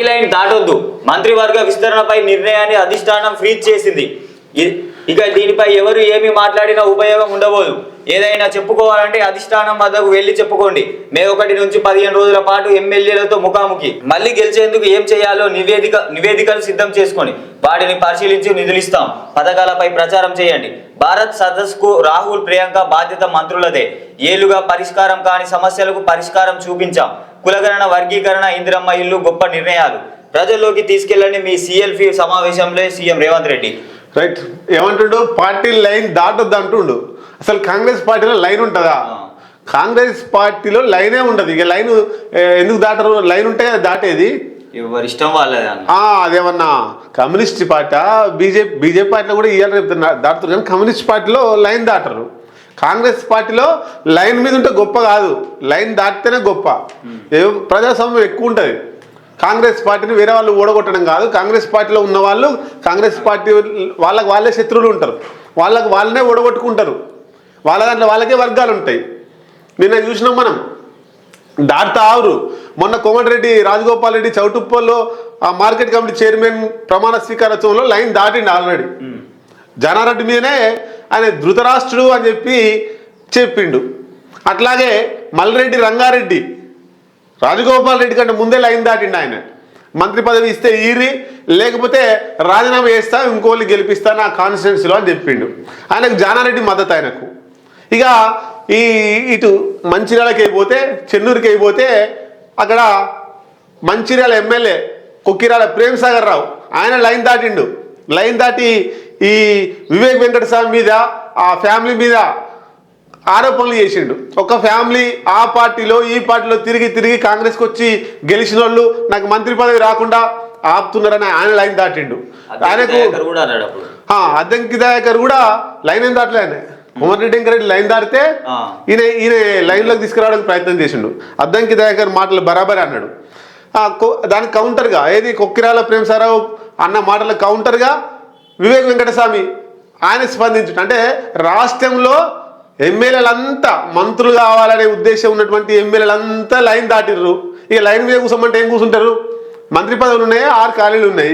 Line దాటొద్దు. మంత్రివర్గ విస్తరణపై నిర్ణయాన్ని అధిష్టానం ఫ్రీజ్ చేసింది. ఇక దీనిపై ఎవరు ఏమి మాట్లాడినా ఉపయోగం ఉండబోదు. ఏదైనా చెప్పుకోవాలంటే అధిష్టానం వద్దకు వెళ్లి చెప్పుకోండి. మే 1 నుంచి 15 రోజుల పాటు ఎమ్మెల్యేలతో ముఖాముఖి. మళ్ళీ గెలిచేందుకు ఏం చేయాలో నివేదికలు సిద్ధం చేసుకొని వాటిని పరిశీలించి నిధులిస్తాం. పథకాలపై ప్రచారం చేయండి. భారత్ సదస్సుకు రాహుల్, ప్రియాంక బాధ్యత మంత్రులదే. ఏళ్లుగా పరిష్కారం కాని సమస్యలకు పరిష్కారం చూపించాం. కులగణన, వర్గీకరణ, ఇందిరమ్మ ఇల్లు గొప్ప నిర్ణయాలు ప్రజల్లోకి తీసుకెళ్లని మీ సిఎల్పి సమావేశంలో సీఎం రేవంత్ రెడ్డి. రైట్, ఏమంటుండు? పార్టీ లైన్ దాటొద్దు అంటుండు. అసలు కాంగ్రెస్ పార్టీలో లైన్ ఉంటుందా? కాంగ్రెస్ పార్టీలో లైనే ఉండదు. ఇక లైన్ ఎందుకు దాటరు? లైన్ ఉంటే దాటేది ఎవరి ఇష్టం వాళ్ళది. అదేమన్నా కమ్యూనిస్ట్ పార్టీ, బీజేపీ పార్టీలో కూడా ఇవాళ రేపు దాటుతారు, కానీ కమ్యూనిస్ట్ పార్టీలో లైన్ దాటరు. కాంగ్రెస్ పార్టీలో లైన్ మీద ఉంటే గొప్ప కాదు, లైన్ దాటితేనే గొప్ప. ప్రజాస్వామ్యం ఎక్కువ ఉంటుంది. కాంగ్రెస్ పార్టీని వేరే వాళ్ళు ఓడగొట్టడం కాదు. కాంగ్రెస్ పార్టీలో ఉన్న వాళ్ళు కాంగ్రెస్ పార్టీ వాళ్ళే శత్రువులు ఉంటారు. వాళ్ళనే ఓడగొట్టుకుంటారు. వాళ్ళ దాంట్లో వాళ్ళకే వర్గాలు ఉంటాయి. నిన్న చూసినాం మనం, దాటుతా ఆవురు. మొన్న కోమటిరెడ్డి రాజగోపాల్ రెడ్డి చౌటుప్పల్లో ఆ మార్కెట్ కమిటీ చైర్మన్ ప్రమాణ స్వీకారోత్సవంలో లైన్ దాటిండి ఆల్రెడీ. జానారెడ్డి మీదనే ఆయన ధృతరాష్ట్రుడు అని చెప్పిండు. అట్లాగే మల్రెడ్డి రంగారెడ్డి రాజగోపాల్ రెడ్డి కంటే ముందే లైన్ దాటిండు. ఆయన మంత్రి పదవి ఇస్తే ఈరి, లేకపోతే రాజీనామా చేస్తా, ఇంకోళ్ళు గెలిపిస్తా నా కాన్స్టిట్యున్సీలో అని చెప్పిండు. ఆయనకు జానారెడ్డి మద్దతు ఆయనకు. ఇక ఇటు మంచిర్యాలకి అయిపోతే, చెన్నూరుకి అయిపోతే అక్కడ మంచిర్యాల ఎమ్మెల్యే కొక్కిరాల ప్రేమ్సాగర్ రావు ఆయన లైన్ దాటిండు. లైన్ దాటి ఈ వివేక్ వెంకటస్వామి మీద, ఆ ఫ్యామిలీ మీద ఆరోపణలు చేసిండు. ఒక ఫ్యామిలీ ఆ పార్టీలో ఈ పార్టీలో తిరిగి కాంగ్రెస్కి వచ్చి గెలిచిన వాళ్ళు నాకు మంత్రి పదవి రాకుండా ఆపుతున్నారని ఆయన లైన్ దాటిండు. ఆయనకు అద్దంకి దయాకర్ కూడా లైన్ ఏం దాటలే. ఆయన కోమటిరెడ్డి వెంకరెడ్డి లైన్ దాటితే ఈయన లైన్లోకి తీసుకురావడానికి ప్రయత్నం చేసిండు. అద్దంకి దయాకర్ మాటలు బరాబర్ అన్నాడు. దానికి కౌంటర్గా ఏది కొక్కిరాల ప్రేమసారావు అన్న మాటలకు కౌంటర్గా వివేక్ వెంకటస్వామి ఆయన స్పందించు. అంటే రాష్ట్రంలో ఎమ్మెల్యేలంతా మంత్రులు కావాలనే ఉద్దేశం ఉన్నటువంటి ఎమ్మెల్యేలంతా లైన్ దాటిర్రు. ఇక లైన్ మీద కూర్చోమంటే ఏం కూర్చుంటారు? మంత్రి పదవులు ఉన్నాయి, 6 ఖాళీలు ఉన్నాయి.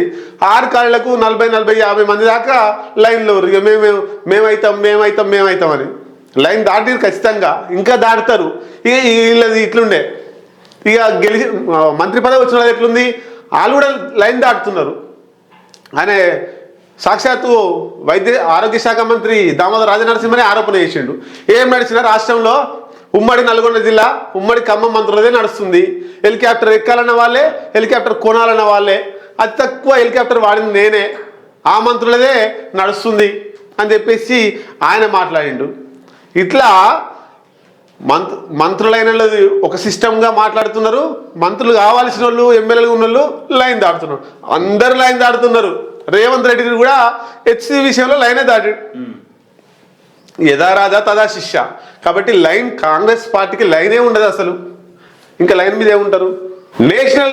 6 ఖాళీలకు 40-50 మంది దాకా లైన్లో. ఇక మేమైతాం అని లైన్ దాటిరు ఖచ్చితంగా. ఇంకా దాటుతారు. ఇక వీళ్ళది ఇట్లుండే. ఇక మంత్రి పదవి వచ్చిన వాళ్ళు ఎట్లుంది? వాళ్ళు కూడా లైన్ దాటుతున్నారు. ఆయన సాక్షాత్తు ఆరోగ్య శాఖ మంత్రి దామోదర రాజనరసింహనే ఆరోపణ చేసిండు. ఏం నడిచినా రాష్ట్రంలో ఉమ్మడి నల్గొండ జిల్లా, ఉమ్మడి ఖమ్మం మంత్రులదే నడుస్తుంది. హెలికాప్టర్ ఎక్కాలన్న వాళ్ళే, హెలికాప్టర్ కొనాలన్న వాళ్ళే. అతి తక్కువ హెలికాప్టర్ వాడింది నేనే, ఆ మంత్రులదే నడుస్తుంది అని చెప్పేసి ఆయన మాట్లాడిండు. ఇట్లా మంత్రులైన ఒక సిస్టమ్గా మాట్లాడుతున్నారు. మంత్రులు కావాల్సిన వాళ్ళు, ఎమ్మెల్యేలు ఉన్న వాళ్ళు లైన్ దాటుతున్నారు. అందరు లైన్ దాటుతున్నారు. రేవంత్ రెడ్డి కూడా హెచ్సి విషయంలో లైనే దాటి యథా రాజా తదా శిష్య. కాబట్టి లైన్ కాంగ్రెస్ పార్టీకి లైనే ఉండదు అసలు. ఇంకా లైన్ మీద ఏముంటారు? నేషనల్